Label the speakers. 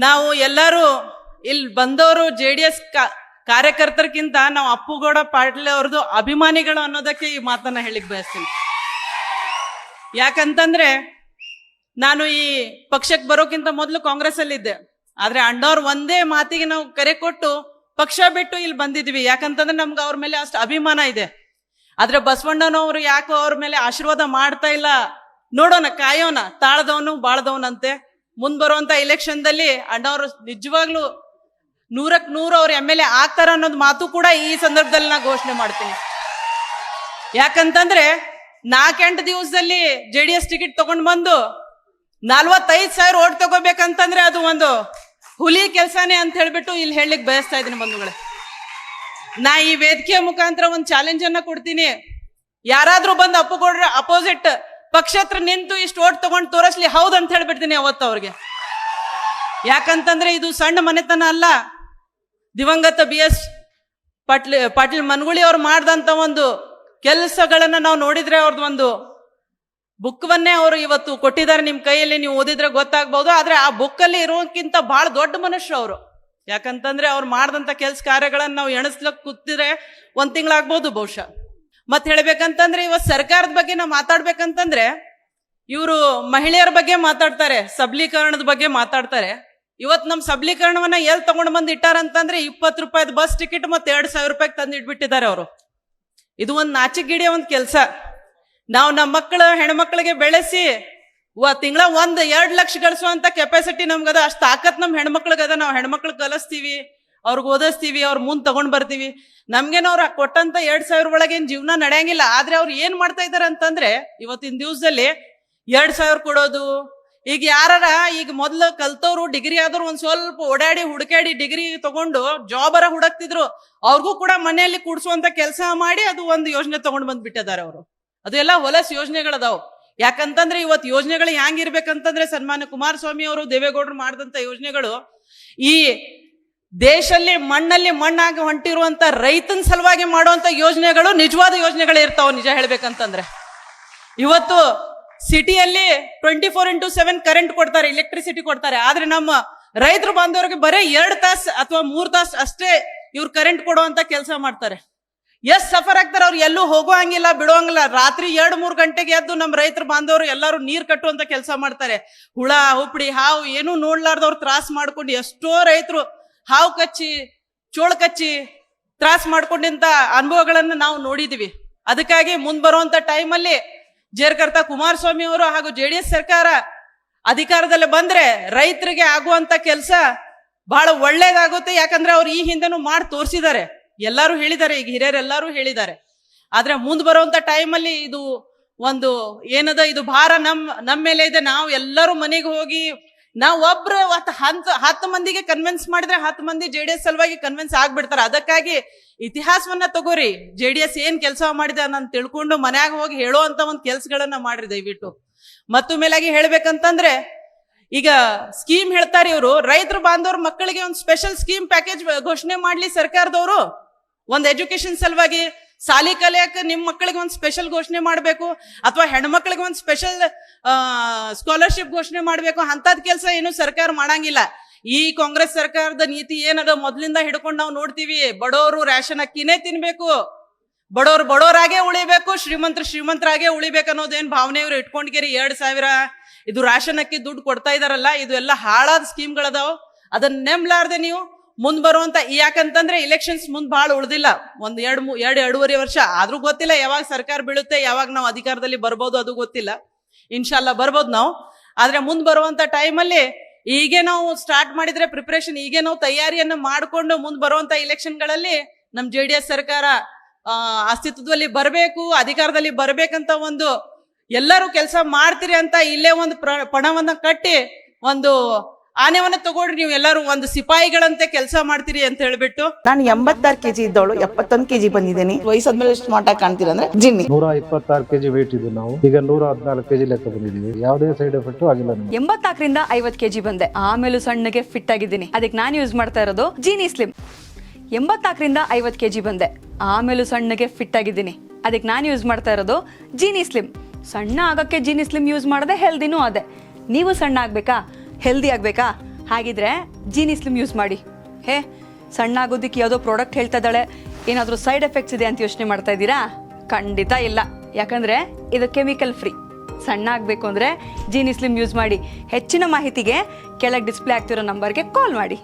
Speaker 1: ನಾವು ಎಲ್ಲರೂ ಇಲ್ಲಿ ಬಂದವರು JDS ಕಾರ್ಯಕರ್ತರಿಗಿಂತ ನಾವು ಅಪ್ಪುಗೌಡ ಪಾಟೀಲ್ ಅವ್ರದ್ದು ಅಭಿಮಾನಿಗಳು ಅನ್ನೋದಕ್ಕೆ ಈ ಮಾತನ್ನ ಹೇಳಿಕ್ ಬಯಸ್ತೀನಿ. ಯಾಕಂತಂದ್ರೆ ನಾನು ಈ ಪಕ್ಷಕ್ಕೆ ಬರೋಕ್ಕಿಂತ ಮೊದಲು ಕಾಂಗ್ರೆಸ್ ಅಲ್ಲಿ ಇದ್ದೆ. ಆದ್ರೆ ಅಣ್ಣವ್ರ ಒಂದೇ ಮಾತಿಗೆ ನಾವು ಕರೆ ಕೊಟ್ಟು ಪಕ್ಷ ಬಿಟ್ಟು ಇಲ್ಲಿ ಬಂದಿದ್ವಿ. ಯಾಕಂತಂದ್ರೆ ನಮ್ಗೆ ಅವ್ರ ಮೇಲೆ ಅಷ್ಟು ಅಭಿಮಾನ ಇದೆ. ಆದ್ರೆ ಬಸವಣ್ಣನವರು ಯಾಕೋ ಅವ್ರ ಮೇಲೆ ಆಶೀರ್ವಾದ ಮಾಡ್ತಾ ಇಲ್ಲ, ನೋಡೋಣ, ಕಾಯೋಣ. ತಾಳದವನು ಬಾಳದವನಂತೆ. ಮುಂದ್ ಬರುವಂತ ಎಲೆಕ್ಷನ್ದಲ್ಲಿ ಅಣ್ಣವ್ರು ನಿಜವಾಗ್ಲೂ 100ಕ್ಕೆ 100 ಅವ್ರ MLA ಆಗ್ತಾರ ಅನ್ನೋದು ಮಾತು ಕೂಡ ಈ ಸಂದರ್ಭದಲ್ಲಿ ನಾ ಘೋಷಣೆ ಮಾಡ್ತೀನಿ. ಯಾಕಂತಂದ್ರೆ 4-8 ದಿವಸದಲ್ಲಿ JDS ಟಿಕೆಟ್ ತಗೊಂಡ್ ಬಂದು 45,000 ಓಟ್ ತಗೋಬೇಕಂತಂದ್ರೆ ಅದು ಒಂದು ಹುಲಿ ಕೆಲಸನೇ ಅಂತ ಹೇಳ್ಬಿಟ್ಟು ಇಲ್ಲಿ ಹೇಳಲಿಕ್ಕೆ ಬಯಸ್ತಾ ಇದ್ದೀನಿ ಬಂಧುಗಳೇ. ನಾ ಈ ವೇದಿಕೆಯ ಮುಖಾಂತರ ಒಂದು ಚಾಲೆಂಜ್ ಅನ್ನ ಕೊಡ್ತೀನಿ. ಯಾರಾದ್ರೂ ಬಂದು ಅಪ್ಪುಗೌಡ್ರ ಅಪೋಸಿಟ್ ಪಕ್ಷ ಹತ್ರ ನಿಂತು ಇಷ್ಟು ಓಟ್ ತಗೊಂಡು ತೋರಿಸ್ಲಿ, ಹೌದಂತ ಹೇಳ್ಬಿಡ್ತೀನಿ ಅವತ್ತು ಅವ್ರಿಗೆ. ಯಾಕಂತಂದ್ರೆ ಇದು ಸಣ್ಣ ಮನೆತನ ಅಲ್ಲ. ದಿವಂಗತ BS ಪಾಟೀಲ್ ಮನಗುಳಿ ಅವ್ರು ಮಾಡ್ದಂತ ಒಂದು ಕೆಲಸಗಳನ್ನ ನಾವು ನೋಡಿದ್ರೆ ಅವ್ರದ್ದು ಒಂದು ಬುಕ್ವನ್ನೇ ಅವರು ಇವತ್ತು ಕೊಟ್ಟಿದ್ದಾರೆ ನಿಮ್ ಕೈಯಲ್ಲಿ, ನೀವು ಓದಿದ್ರೆ ಗೊತ್ತಾಗ್ಬಹುದು. ಆದ್ರೆ ಆ ಬುಕ್ಕಲ್ಲಿ ಇರೋಕ್ಕಿಂತ ಬಹಳ ದೊಡ್ಡ ಮನುಷ್ಯ ಅವರು. ಯಾಕಂತಂದ್ರೆ ಅವ್ರು ಮಾಡ್ದಂತ ಕೆಲಸ ಕಾರ್ಯಗಳನ್ನ ನಾವು ಎಣಿಸ್ಲಕ್ ಕೂತಿದ್ರೆ 1 ತಿಂಗಳಾಗ್ಬೋದು ಬಹುಶಃ. ಮತ್ತೆ ಹೇಳ್ಬೇಕಂತಂದ್ರೆ ಇವತ್ತು ಸರ್ಕಾರದ ಬಗ್ಗೆ ನಾವು ಮಾತಾಡ್ಬೇಕಂತಂದ್ರೆ ಇವರು ಮಹಿಳೆಯರ ಬಗ್ಗೆ ಮಾತಾಡ್ತಾರೆ, ಸಬಲೀಕರಣದ ಬಗ್ಗೆ ಮಾತಾಡ್ತಾರೆ. ಇವತ್ತು ನಮ್ಮ ಸಬಲೀಕರಣವನ್ನ ಎಲ್ಲಿ ತಗೊಂಡು ಬಂದು ಇಟ್ಟಾರಂತಂದ್ರೆ 20 ರೂಪಾಯಿದ ಬಸ್ ಟಿಕೆಟ್ ಮತ್ತೆ 2,000 ರೂಪಾಯಿಗೆ ತಂದು ಇಟ್ಬಿಟ್ಟಿದ್ದಾರೆ ಅವರು. ಇದು ಒಂದು ನಾಚಿಕೆಗಿಡಿಯ ಒಂದು ಕೆಲಸ. ನಾವು ನಮ್ಮ ಮಕ್ಕಳು ಹೆಣ್ಮಕ್ಳಿಗೆ ಬೆಳೆಸಿ ತಿಂಗಳ 1-2 ಲಕ್ಷ ಗಳಿಸುವಂತ ಕೆಪಾಸಿಟಿ ನಮ್ಗದ, ಅಷ್ಟು ತಾಕತ್ ನಮ್ ಹೆಣ್ಮಕ್ಳಿಗದ. ನಾವು ಹೆಣ್ಮಕ್ಳು ಕಲಿಸ್ತೀವಿ, ಅವ್ರಿಗೆ ಓದಿಸ್ತೀವಿ, ಅವ್ರ ಮುಂದ್ ತಗೊಂಡ್ ಬರ್ತೀವಿ. ನಮ್ಗೇನವ್ರ ಕೊಟ್ಟಂತ 2,000 ಒಳಗೇನ್ ಜೀವನ ನಡೆಯಂಗಿಲ್ಲ. ಆದ್ರೆ ಅವ್ರು ಏನ್ ಮಾಡ್ತಾ ಇದಾರೆ ಅಂತಂದ್ರೆ ಇವತ್ತಿನ ದಿವಸದಲ್ಲಿ 2,000 ಕೊಡೋದು. ಈಗ ಈಗ ಮೊದ್ಲು ಕಲ್ತವ್ರು ಡಿಗ್ರಿ ಆದವ್ರು ಒಂದ್ ಸ್ವಲ್ಪ ಓಡಾಡಿ ಹುಡುಕಾಡಿ ಡಿಗ್ರಿ ತಗೊಂಡು ಜಾಬರ ಹುಡುಕ್ತಿದ್ರು, ಅವ್ರಿಗೂ ಕೂಡ ಮನೆಯಲ್ಲಿ ಕೂಡ್ಸುವಂತ ಕೆಲಸ ಮಾಡಿ ಅದು ಒಂದು ಯೋಜನೆ ತಗೊಂಡ್ ಬಂದ್ಬಿಟ್ಟಿದ್ದಾರೆ ಅವರು. ಅದು ಎಲ್ಲ ಹೊಲಸ್ ಯೋಜನೆಗಳದಾವ್. ಯಾಕಂತಂದ್ರೆ ಇವತ್ತು ಯೋಜನೆಗಳು ಹ್ಯಾಂಗಿರ್ಬೇಕಂತಂದ್ರೆ ಸನ್ಮಾನ್ಯ ಕುಮಾರಸ್ವಾಮಿ ಅವರು ದೇವೇಗೌಡರು ಮಾಡಿದಂತ ಯೋಜನೆಗಳು ಈ ದೇಶದಲ್ಲಿ ಮಣ್ಣಲ್ಲಿ ಮಣ್ಣಾಗಿ ಹೊಂಟಿರುವಂತ ರೈತನ ಸಲುವಾಗಿ ಮಾಡುವಂತ ಯೋಜನೆಗಳು ನಿಜವಾದ ಯೋಜನೆಗಳು ಇರ್ತಾವ. ನಿಜ ಹೇಳ್ಬೇಕಂತಂದ್ರೆ ಇವತ್ತು ಸಿಟಿಯಲ್ಲಿ 24x7 ಕರೆಂಟ್ ಕೊಡ್ತಾರೆ, ಎಲೆಕ್ಟ್ರಿಸಿಟಿ ಕೊಡ್ತಾರೆ. ಆದ್ರೆ ನಮ್ಮ ರೈತರು ಬಾಂಧವರಿಗೆ ಬರೀ 2 ತಾಸು ಅಥವಾ 3 ತಾಸು ಅಷ್ಟೇ ಇವ್ರು ಕರೆಂಟ್ ಕೊಡುವಂತ ಕೆಲಸ ಮಾಡ್ತಾರೆ. ಎಷ್ಟ್ ಸಫರ್ ಆಗ್ತಾರೆ. ಅವ್ರು ಎಲ್ಲೂ ಹೋಗುವಂಗಿಲ್ಲ, ಬಿಡುವಂಗಿಲ್ಲ. ರಾತ್ರಿ 2-3 ಗಂಟೆಗೆ ಎದ್ದು ನಮ್ಮ ರೈತರು ಬಾಂಧವರು ಎಲ್ಲರೂ ನೀರ್ ಕಟ್ಟುವಂತ ಕೆಲಸ ಮಾಡ್ತಾರೆ. ಹುಳ ಹುಪ್ಪಡಿ ಹಾವು ಏನೂ ನೋಡ್ಲಾರ್ದವ್ರು ತ್ರಾಸ್ ಮಾಡ್ಕೊಂಡು ಎಷ್ಟೋ ರೈತರು ಹಾವು ಕಚ್ಚಿ ಚೋಳು ಕಚ್ಚಿ ತ್ರಾಸ್ ಮಾಡ್ಕೊಂಡಿಂತ ಅನುಭವಗಳನ್ನ ನಾವು ನೋಡಿದೀವಿ. ಅದಕ್ಕಾಗಿ ಮುಂದ್ ಬರುವಂತ ಟೈಮಲ್ಲಿ ಜೇರ್ಕರ್ತ ಕುಮಾರಸ್ವಾಮಿ ಅವರು ಹಾಗೂ JDS ಸರ್ಕಾರ ಅಧಿಕಾರದಲ್ಲಿ ಬಂದ್ರೆ ರೈತರಿಗೆ ಆಗುವಂತ ಕೆಲಸ ಬಹಳ ಒಳ್ಳೇದಾಗುತ್ತೆ. ಯಾಕಂದ್ರೆ ಅವ್ರು ಈ ಹಿಂದೆನೂ ಮಾಡಿ ತೋರಿಸಿದ್ದಾರೆ, ಎಲ್ಲರೂ ಹೇಳಿದ್ದಾರೆ, ಈಗ ಹಿರಿಯರೆಲ್ಲರೂ ಹೇಳಿದ್ದಾರೆ. ಆದ್ರೆ ಮುಂದ್ ಬರುವಂತ ಟೈಮಲ್ಲಿ ಇದು ಒಂದು ಏನದ, ಇದು ಭಾರ ನಮ್ಮ ಮೇಲೆ ಇದೆ. ನಾವು ಎಲ್ಲರೂ ಮನೆಗೆ ಹೋಗಿ ನಾವು ಒಬ್ರು 10 ಮಂದಿಗೆ ಕನ್ವಿನ್ಸ್ ಮಾಡಿದ್ರೆ 10 ಮಂದಿ JDS ಸಲುವಾಗಿ ಕನ್ವಿನ್ಸ್ ಆಗ್ಬಿಡ್ತಾರೆ. ಅದಕ್ಕಾಗಿ ಇತಿಹಾಸವನ್ನ ತಗೋರಿ, JDS ಏನ್ ಕೆಲಸ ಮಾಡಿದೆ ನಾನು ತಿಳ್ಕೊಂಡು ಮನ್ಯಾಗ ಹೋಗಿ ಹೇಳುವಂತ ಒಂದ್ ಕೆಲ್ಸಗಳನ್ನ ಮಾಡ್ರಿ ದಯವಿಟ್ಟು. ಮತ್ತು ಮೇಲಾಗಿ ಹೇಳ್ಬೇಕಂತಂದ್ರೆ ಈಗ ಸ್ಕೀಮ್ ಹೇಳ್ತಾರೆ ಇವರು, ರೈತರು ಬಾಂಧವ್ರ ಮಕ್ಕಳಿಗೆ ಒಂದು ಸ್ಪೆಷಲ್ ಸ್ಕೀಮ್ ಪ್ಯಾಕೇಜ್ ಘೋಷಣೆ ಮಾಡ್ಲಿ ಸರ್ಕಾರದವರು. ಒಂದ್ ಎಜುಕೇಶನ್ ಸಲುವಾಗಿ ಸಾಲಿ ಕಲಿಯಕ್ಕೆ ನಿಮ್ ಮಕ್ಕಳಿಗೆ ಒಂದು ಸ್ಪೆಷಲ್ ಘೋಷಣೆ ಮಾಡ್ಬೇಕು, ಅಥವಾ ಹೆಣ್ಮಕ್ಳಿಗೆ ಒಂದು ಸ್ಪೆಷಲ್ ಸ್ಕಾಲರ್ಶಿಪ್ ಘೋಷಣೆ ಮಾಡ್ಬೇಕು. ಅಂತದ್ ಕೆಲಸ ಏನು ಸರ್ಕಾರ ಮಾಡಂಗಿಲ್ಲ. ಈ ಕಾಂಗ್ರೆಸ್ ಸರ್ಕಾರದ ನೀತಿ ಏನದ ಮೊದ್ಲಿಂದ ಹಿಡ್ಕೊಂಡು ನಾವು ನೋಡ್ತೀವಿ, ಬಡವರು ರೇಷನ್ ಅಕ್ಕಿನೇ ತಿನ್ಬೇಕು, ಬಡವರು ಬಡವರಾಗೆ ಉಳಿಬೇಕು, ಶ್ರೀಮಂತರಾಗೆ ಉಳಿಬೇಕು ಅನ್ನೋದೇನ್ ಭಾವನೆ ಇವ್ರು ಇಟ್ಕೊಂಡ್ಕೇರಿ 2,000 ಇದು ರೇಷನ್ ಅಕ್ಕಿ ದುಡ್ಡು ಕೊಡ್ತಾ ಇದಾರಲ್ಲ, ಇದು ಎಲ್ಲ ಹಾಳಾದ ಸ್ಕೀಮ್ಗಳದಾವ್. ಅದನ್ನ ನೆಮ್ಲಾರ್ದೆ ನೀವು ಮುಂದ್ ಬರುವಂತ, ಯಾಕಂತಂದ್ರೆ ಇಲೆಕ್ಷನ್ಸ್ ಮುಂದ್ ಬಹಳ ಉಳ್ದಿಲ್ಲ, 2-2.5 ವರ್ಷ ಆದ್ರೂ ಗೊತ್ತಿಲ್ಲ ಯಾವಾಗ ಸರ್ಕಾರ ಬೀಳುತ್ತೆ, ಯಾವಾಗ ನಾವು ಅಧಿಕಾರದಲ್ಲಿ ಬರ್ಬೋದು ಅದು ಗೊತ್ತಿಲ್ಲ. ಇನ್ಶಾಲ್ಲ ಬರ್ಬೋದು ನಾವು. ಆದ್ರೆ ಮುಂದ್ ಬರುವಂತ ಟೈಮಲ್ಲಿ ಈಗೇ ನಾವು ಸ್ಟಾರ್ಟ್ ಮಾಡಿದ್ರೆ ಪ್ರಿಪರೇಷನ್, ಈಗೇ ನಾವು ತಯಾರಿಯನ್ನ ಮಾಡ್ಕೊಂಡು ಮುಂದ್ ಬರುವಂತ ಇಲೆಕ್ಷನ್ಗಳಲ್ಲಿ ನಮ್ JDS ಸರ್ಕಾರ ಅಸ್ತಿತ್ವದಲ್ಲಿ ಬರ್ಬೇಕು, ಅಧಿಕಾರದಲ್ಲಿ ಬರ್ಬೇಕಂತ ಒಂದು ಎಲ್ಲರೂ ಕೆಲಸ ಮಾಡ್ತೀರಿ ಅಂತ ಇಲ್ಲೇ ಒಂದು ಪಣವನ್ನ ಕಟ್ಟಿ ಒಂದು ಆನೆವನ್ನ ತಗೊಂಡ್ರಿ, ನೀವು ಎಲ್ಲರೂ ಒಂದು ಸಿಪಾಯಿಗಳಂತೆ ಕೆಲಸ ಮಾಡ್ತೀರಿ ಅಂತ ಹೇಳ್ಬಿಟ್ಟು.
Speaker 2: ನಾನು 86 kg ಇದ್ದವಳು 71 kg ಬಂದಿದ್ದೀನಿ. ವಯಸ್ಸಾದ್ಮೇಲೆ ಸ್ಮಾರ್ಟ್ ಆಗಿ ಕಾಣ್ತೀರಾ ಅಂದ್ರೆ ಜಿನ್ನಿ.
Speaker 3: 126 kg ವೇಟ್ ಇದೆ. ನಾವು ಈಗ 114 kg ಲೆಕ್ಕ ಬಂದಿದ್ದೀವಿ. ಯಾವುದೇ ಸೈಡ್ ಎಫೆಕ್ಟ್ ಆಗಿಲ್ಲ.
Speaker 4: 84ರಿಂದ 50 kg ಬಂದೆ, ಆಮೇಲೆ ಸಣ್ಣಗೆ ಫಿಟ್ ಆಗಿದ್ದೀನಿ. ಅದಕ್ಕೆ ನಾನು ಯೂಸ್ ಮಾಡ್ತಾ ಇರೋದು ಜೀನಿ ಸ್ಲಿಮ್. 84ರಿಂದ 50 kg ಬಂದೆ, ಆಮೇಲೆ ಸಣ್ಣಗೆ ಫಿಟ್ ಆಗಿದ್ದೀನಿ. ಅದಕ್ಕೆ ನಾನು ಯೂಸ್ ಮಾಡ್ತಾ ಇರೋದು ಜೀನಿ ಸ್ಲಿಮ್. ಸಣ್ಣ ಆಗಕ್ಕೆ ಜೀನಿ ಸ್ಲಿಮ್ ಯೂಸ್ ಮಾಡದೆ ಹೆಲ್ದಿನೂ ಅದೇ. ನೀವು ಸಣ್ಣ ಆಗ್ಬೇಕಾ, ಹೆಲ್ದಿ ಆಗ್ಬೇಕಾ? ಹಾಗಿದ್ರೆ ಜೀನಿ ಸ್ಲಿಮ್ ಯೂಸ್ ಮಾಡಿ. ಹೇ, ಸಣ್ಣ ಆಗೋದಕ್ಕೆ ಯಾವುದೋ ಪ್ರಾಡಕ್ಟ್ ಹೇಳ್ತಾ ಇದ್ದಾಳೆ, ಏನಾದರೂ ಸೈಡ್ ಎಫೆಕ್ಟ್ಸ್ ಇದೆ ಅಂತ ಯೋಚನೆ ಮಾಡ್ತಾ ಇದ್ದೀರಾ? ಖಂಡಿತ ಇಲ್ಲ, ಯಾಕಂದರೆ ಇದು ಕೆಮಿಕಲ್ ಫ್ರೀ. ಸಣ್ಣ ಆಗಬೇಕು ಅಂದರೆ ಜೀನಿ ಸ್ಲಿಮ್ ಯೂಸ್ ಮಾಡಿ. ಹೆಚ್ಚಿನ ಮಾಹಿತಿಗೆ ಕೆಳಗೆ ಡಿಸ್ಪ್ಲೇ ಆಗ್ತಿರೋ ನಂಬರ್ಗೆ ಕಾಲ್ ಮಾಡಿ.